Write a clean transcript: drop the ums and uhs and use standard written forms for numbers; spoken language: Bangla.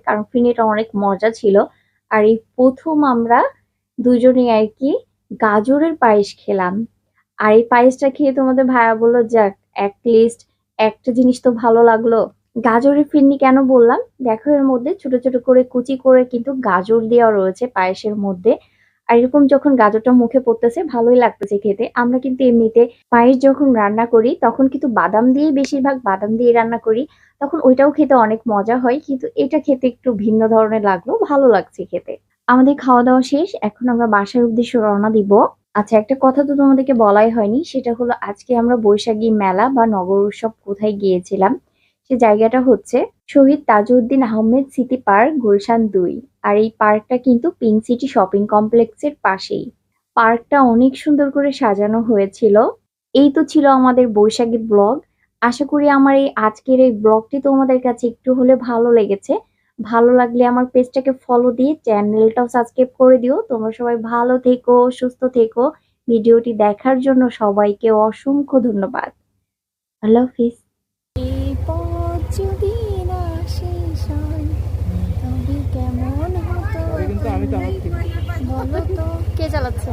কারণ ফিরনিটা অনেক মজা ছিল। আর এই প্রথম আমরা দুজনেই আর কি গাজরের পায়েস খেলাম। আর এই পায়েসটা খেয়ে তোমাদের ভাইয়া বললো, যাক লিস্ট একটা জিনিস তো ভালো লাগলো। গাজরের ফিরনি কেন বললাম, দেখো এর মধ্যে ছোট ছোট করে কুচি করে কিন্তু গাজর দেওয়া রয়েছে পায়েসের মধ্যে। আর এরকম যখন গাজরটা মুখে পড়তেছে ভালোই লাগতেছে খেতে। আমরা কিন্তু এমনিতে পায়েস যখন রান্না করি তখন কিন্তু বাদাম দিয়ে, বেশিরভাগ বাদাম দিয়ে রান্না করি, তখন ওইটাও খেতে অনেক মজা হয়, কিন্তু এটা খেতে একটু ভিন্ন ধরনের লাগলো, ভালো লাগছে খেতে। আমাদের খাওয়া দাওয়া শেষ, এখন আমরা বাসার উদ্দেশ্যে রওনা দিব। আচ্ছা, একটা কথা তো তোমাদেরকে বলাই হয়নি, সেটা হলো আজকে আমরা বৈশাখী মেলা বা নগর উৎসব কোথায় গিয়েছিলাম। সে জায়গাটা হচ্ছে শহীদ তাজউদ্দিন আহমেদ স্মৃতি পার্ক, গুলশান 2। আর এই পার্কটা কিন্তু পিঙ্ক সিটি শপিং কমপ্লেক্সের পাশেই। পার্কটা অনেক সুন্দর করে সাজানো হয়েছিল। এই তো ছিল আমাদের বৈশাখী ব্লগ। আশা করি আমার এই আজকের এই ব্লগটি তোমাদের কাছে একটু হলে ভালো লেগেছে। ভালো লাগলে আমার পেজটাকে ফলো দিয়ে চ্যানেলটাও সাবস্ক্রাইব করে দিও। তোমরা সবাই ভালো থেকো, সুস্থ থেকো। ভিডিওটি দেখার জন্য সবাইকে অসংখ্য ধন্যবাদ। আল্লাহ হাফিজ। এই পথ যদি না শেষ হয় তবে কেমন হতো বলো তো। কে চালাচ্ছে?